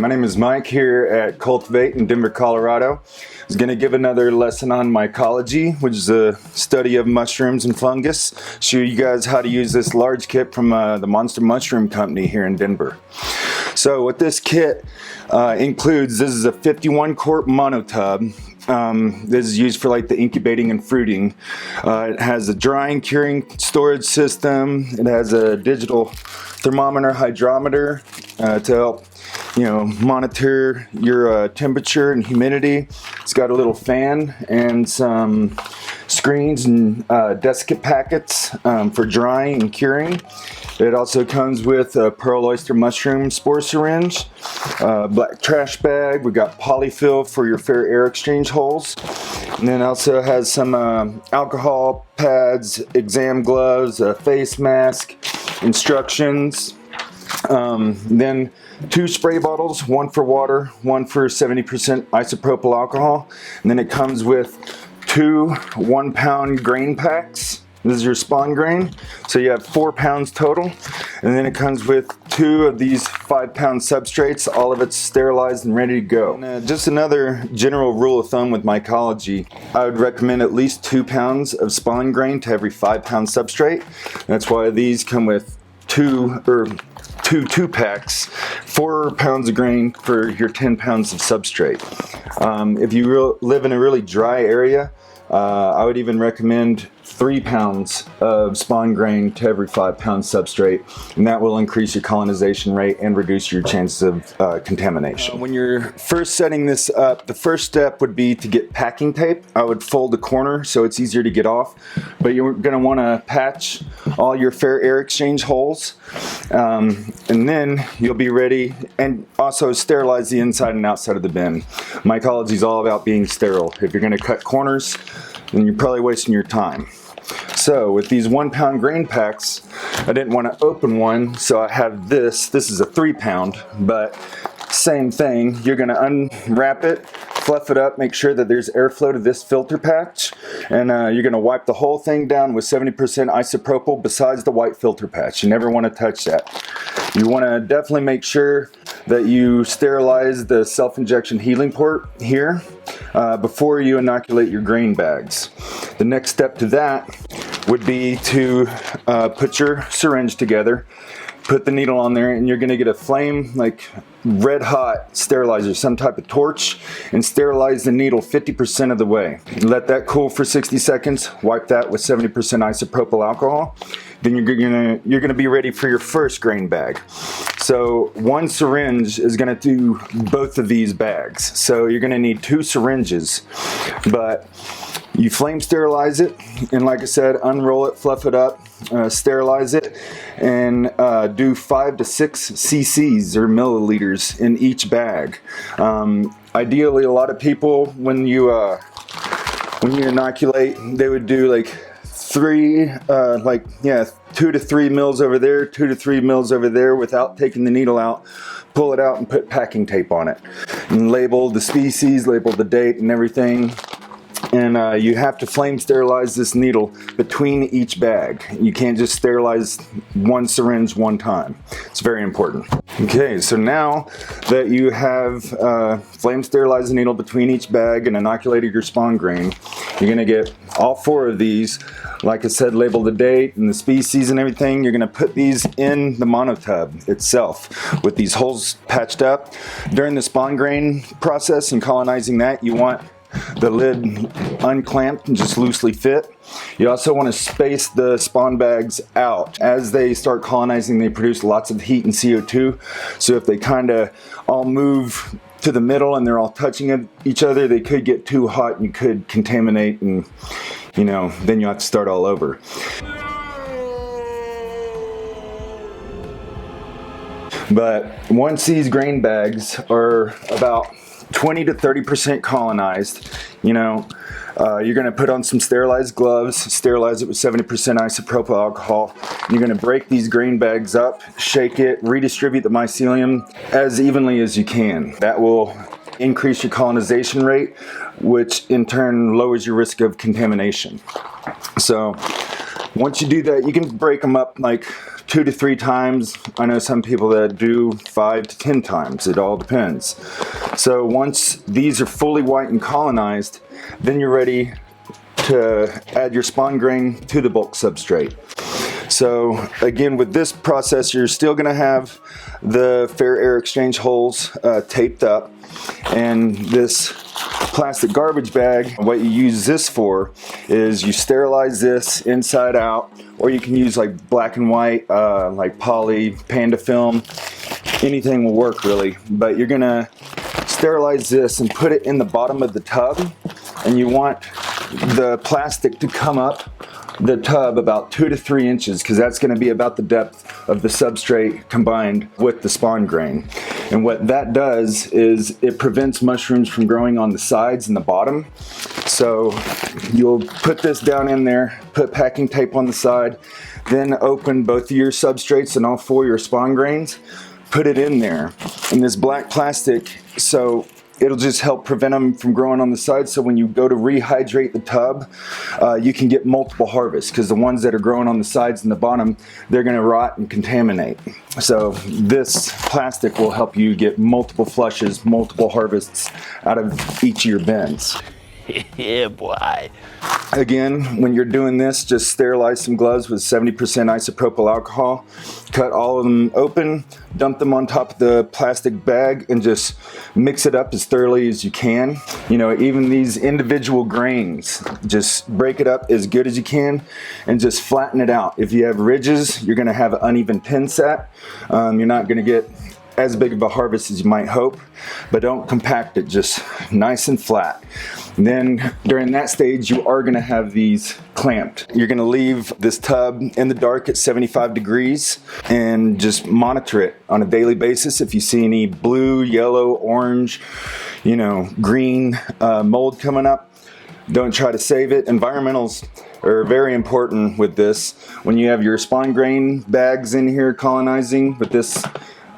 my name is Mike here at Cultivate in Denver, Colorado. I was going to give another lesson on mycology, which is a study of mushrooms and fungus. Show you guys how to use this large kit from the Monster Mushroom Company here in Denver. So what this kit includes, this is a 51 quart monotub. This is used for like the incubating and fruiting. It has a drying, curing storage system. It has a digital thermometer, hydrometer to help monitor your temperature and humidity. It's got a little fan and some screens and desiccant packets for drying and curing. It also comes with a pearl oyster mushroom spore syringe, black trash bag. We got polyfill for your fair air exchange holes, and then also has some alcohol pads, exam gloves, a face mask, instructions. Then 2 spray bottles, one for water, one for 70% isopropyl alcohol, and then it comes with 2 1-pound grain packs. This is your spawn grain, so you have 4 pounds total, and then it comes with 2 of these 5-pound substrates. All of it's sterilized and ready to go. And, just another general rule of thumb with mycology, I would recommend at least 2 pounds of spawn grain to every 5-pound substrate. That's why these come with two packs, 4 pounds of grain for your 10 pounds of substrate. If you live in a really dry area, I would even recommend 3 pounds of spawn grain to every 5-pound substrate, and that will increase your colonization rate and reduce your chances of contamination. When you're first setting this up, the first step would be to get packing tape. I would fold the corner so it's easier to get off, but you're going to want to patch all your fair air exchange holes, and then you'll be ready, and also sterilize the inside and outside of the bin. Mycology is all about being sterile. If you're going to cut corners, then you're probably wasting your time. So with these 1-pound grain packs, I didn't want to open one, so I have this. This is a 3-pound, but same thing. You're going to unwrap it, fluff it up, make sure that there's airflow to this filter patch, and you're going to wipe the whole thing down with 70% isopropyl besides the white filter patch. You never want to touch that. You want to definitely make sure that you sterilize the self-injection healing port here before you inoculate your grain bags. The next step to that would be to put your syringe together, put the needle on there, and you're going to get a flame, like red hot sterilizer, some type of torch, and sterilize the needle 50% of the way. Let that cool for 60 seconds, wipe that with 70% isopropyl alcohol. Then you're gonna be ready for your first grain bag. So 1 syringe is gonna do both of these bags. So you're gonna need 2 syringes, but you flame sterilize it, and like I said, unroll it, fluff it up, sterilize it, and do 5 to 6 cc's or milliliters in each bag. Ideally, a lot of people, when you inoculate, they would do like 2 to 3 mils over there, 2 to 3 mils over there without taking the needle out. Pull it out and put packing tape on it, and label the species, label the date and everything. And you have to flame sterilize this needle between each bag. You can't just sterilize 1 syringe one time. It's very important. Okay, so now that you have flame sterilized the needle between each bag and inoculated your spawn grain, you're gonna get all 4 of these. Like I said, label the date and the species and everything. You're gonna put these in the monotub itself with these holes patched up. During the spawn grain process and colonizing that, you want the lid unclamped and just loosely fit. You also want to space the spawn bags out. As they start colonizing, they produce lots of heat and CO2. So if they kind of all move to the middle and they're all touching each other, they could get too hot and you could contaminate, and then you have to start all over. But once these grain bags are about 20 to 30% colonized, you're going to put on some sterilized gloves, sterilize it with 70% isopropyl alcohol. You're going to break these grain bags up, shake it, redistribute the mycelium as evenly as you can. That will increase your colonization rate, which in turn lowers your risk of contamination. So Once you do that, you can break them up like 2 to 3 times. I know some people that do 5 to 10 times. It all depends. So once these are fully white and colonized, then you're ready to add your spawn grain to the bulk substrate. So again, with this process, you're still going to have the fair air exchange holes taped up, and this plastic garbage bag, what you use this for is you sterilize this inside out, or you can use like black and white, like poly, panda film, anything will work really. But you're gonna sterilize this and put it in the bottom of the tub, and you want the plastic to come up the tub about 2 to 3 inches, because that's going to be about the depth of the substrate combined with the spawn grain. And what that does is it prevents mushrooms from growing on the sides and the bottom. So you'll put this down in there, put packing tape on the side, then open both of your substrates and all 4 of your spawn grains, put it in there. And this black plastic, so it'll just help prevent them from growing on the side. So when you go to rehydrate the tub, you can get multiple harvests, because the ones that are growing on the sides and the bottom, they're going to rot and contaminate. So this plastic will help you get multiple flushes, multiple harvests out of each of your bins. Yeah, boy. Again, when you're doing this, just sterilize some gloves with 70% isopropyl alcohol. Cut all of them open, dump them on top of the plastic bag, and just mix it up as thoroughly as you can. You know, even these individual grains, just break it up as good as you can and just flatten it out. If you have ridges, you're gonna have an uneven pin set. You're not gonna get as big of a harvest as you might hope, but don't compact it, just nice and flat. And then during that stage, you are going to have these clamped. You're going to leave this tub in the dark at 75 degrees and just monitor it on a daily basis. If you see any blue, yellow, orange, you know, green mold coming up, don't try to save it. Environmentals are very important with this. When you have your spawn grain bags in here colonizing with this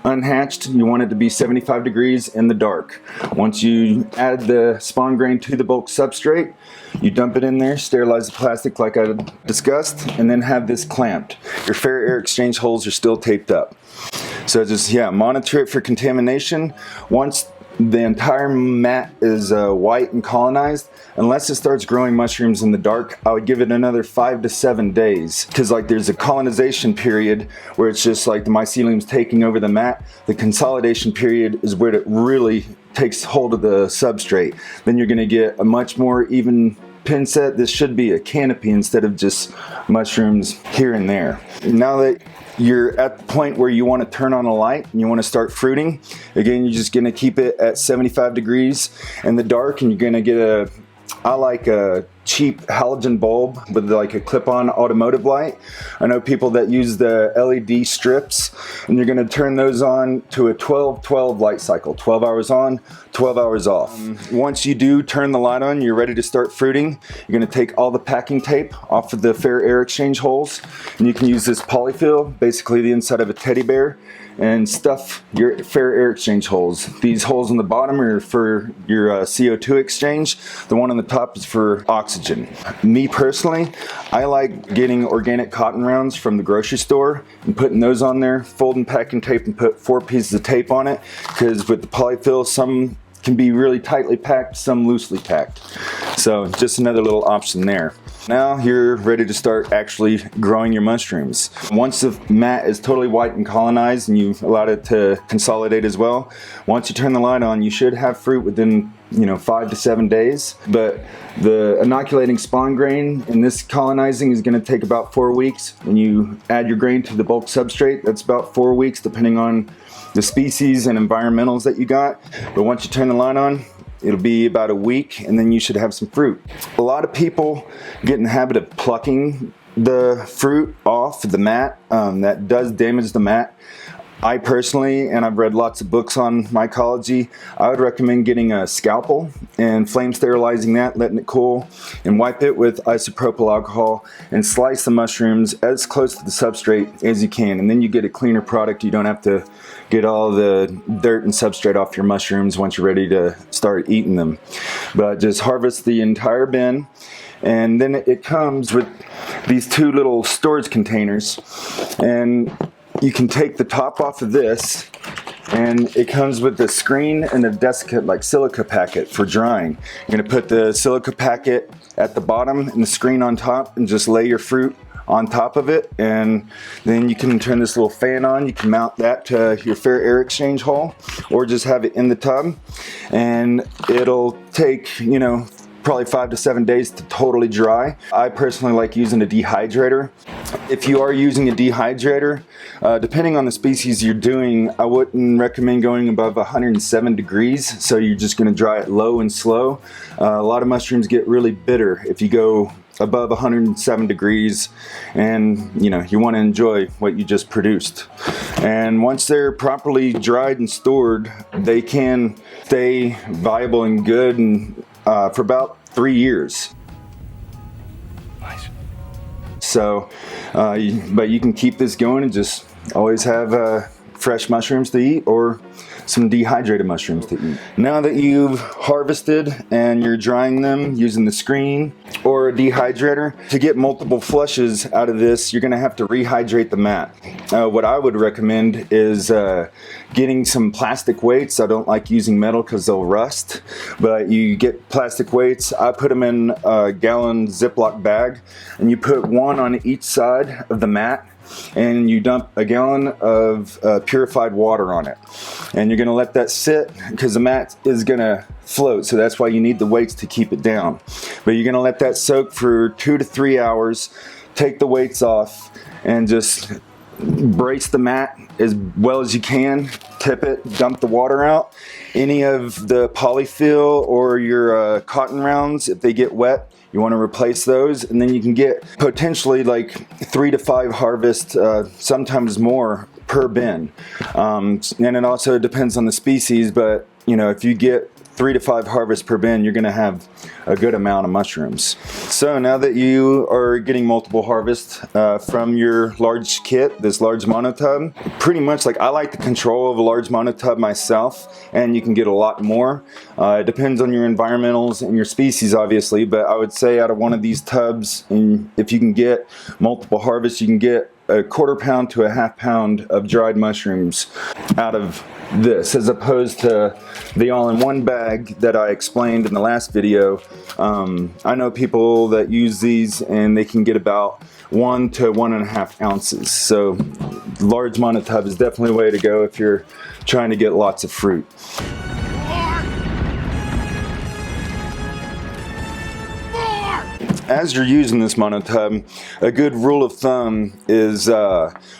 unhatched, you want it to be 75 degrees in the dark. Once you add the spawn grain to the bulk substrate, you dump it in there, sterilize the plastic like I discussed, and then have this clamped. Your fair air exchange holes are still taped up. So just, yeah, monitor it for contamination. Once the entire mat is white and colonized, unless it starts growing mushrooms in the dark, I would give it another 5 to 7 days, because like there's a colonization period where it's just like the mycelium's taking over the mat. The consolidation period is where it really takes hold of the substrate. Then you're going to get a much more even pin set. This should be a canopy instead of just mushrooms here and there. Now that you're at the point where you want to turn on a light and you want to start fruiting, again, you're just going to keep it at 75 degrees in the dark, and you're going to get I like a cheap halogen bulb with like a clip-on automotive light. I know people that use the LED strips, and you're going to turn those on to a 12-12 light cycle, 12 hours on, 12 hours off. Once you do turn the light on, you're ready to start fruiting. You're going to take all the packing tape off of the fair air exchange holes, and you can use this polyfill, basically the inside of a teddy bear, and stuff your fair air exchange holes. These holes on the bottom are for your CO2 exchange. The one on the top is for oxygen. Me personally, I like getting organic cotton rounds from the grocery store and putting those on there, folding packing tape and put 4 pieces of tape on it, because with the polyfill, some can be really tightly packed, some loosely packed. So just another little option there. Now you're ready to start actually growing your mushrooms. Once the mat is totally white and colonized and you've allowed it to consolidate as well, once you turn the light on, you should have fruit within 5 to 7 days. But the inoculating spawn grain in this colonizing is going to take about 4 weeks. When you add your grain to the bulk substrate, that's about 4 weeks depending on the species and environmentals that you got. But once you turn the light on, it'll be about a week, and then you should have some fruit. A lot of people get in the habit of plucking the fruit off the mat. That does damage the mat. I personally, and I've read lots of books on mycology, I would recommend getting a scalpel and flame sterilizing that, letting it cool, and wipe it with isopropyl alcohol and slice the mushrooms as close to the substrate as you can. And then you get a cleaner product. You don't have to get all the dirt and substrate off your mushrooms once you're ready to start eating them. But just harvest the entire bin And then it comes with these two little storage containers, and you can take the top off of this, and it comes with the screen and a desiccant, like silica packet for drying. You're gonna put the silica packet at the bottom and the screen on top, and just lay your fruit on top of it, and then you can turn this little fan on. You can mount that to your fair air exchange hole, or just have it in the tub, and it'll take, you know, probably 5 to 7 days to totally dry. I personally like using a dehydrator. If you are using a dehydrator, depending on the species you're doing, I wouldn't recommend going above 107 degrees, so you're just going to dry it low and slow. A lot of mushrooms get really bitter if you go above 107 degrees, and you know, you want to enjoy what you just produced. And once they're properly dried and stored, they can stay viable and good and for about 3 years. Nice. So, but you can keep this going and just always have fresh mushrooms to eat, or some dehydrated mushrooms to eat. Now that you've harvested and you're drying them using the screen or a dehydrator, to get multiple flushes out of this, you're gonna have to rehydrate the mat. What I would recommend is getting some plastic weights. I don't like using metal because they'll rust, but you get plastic weights. I put them in a gallon Ziploc bag, and you put one on each side of the mat, and you dump a gallon of purified water on it, and you're gonna let that sit because the mat is gonna float, so that's why you need the weights to keep it down. But you're gonna let that soak for 2 to 3 hours, take the weights off, and just brace the mat as well as you can, tip it, dump the water out. Any of the polyfill or your cotton rounds, if they get wet, you want to replace those, and then you can get potentially like 3 to 5 harvests, sometimes more, per bin. And it also depends on the species, but you know, if you get 3 to 5 harvests per bin, you're going to have a good amount of mushrooms. So now that you are getting multiple harvests from your large kit, this large monotub, pretty much, like, I like the control of a large monotub myself, and you can get a lot more. It depends on your environmentals and your species, obviously, but I would say out of one of these tubs, and if you can get multiple harvests, you can get a 1/4 pound to a 1/2 pound of dried mushrooms out of this, as opposed to the all-in-one bag that I explained in the last video. I know people that use these and they can get about 1 to 1.5 ounces. So large monotub is definitely a way to go if you're trying to get lots of fruit. As you're using this monotub, a good rule of thumb is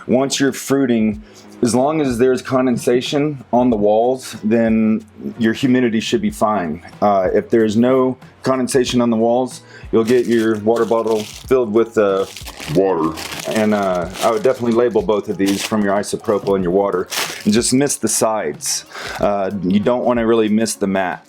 once you're fruiting, as long as there's condensation on the walls, then your humidity should be fine. If there's no condensation on the walls, you'll get your water bottle filled with water. And I would definitely label both of these from your isopropyl and your water, and just miss the sides. You don't want to really miss the mat.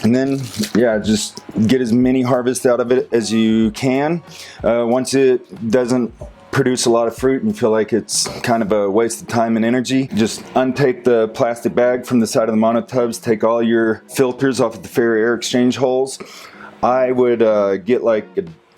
And then, yeah, just get as many harvests out of it as you can. Once it doesn't produce a lot of fruit and you feel like it's kind of a waste of time and energy, just untake the plastic bag from the side of the monotubs, take all your filters off of the fair air exchange holes. I would get like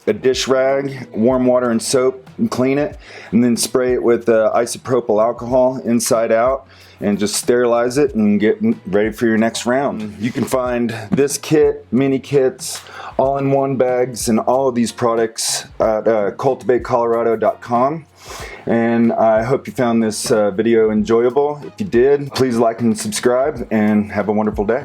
a dish rag, warm water and soap, and clean it, and then spray it with isopropyl alcohol inside out, and just sterilize it and get ready for your next round. You can find this kit, mini kits, all-in-one bags, and all of these products at cultivatecolorado.com. And I hope you found this video enjoyable. If you did, please like and subscribe, and have a wonderful day.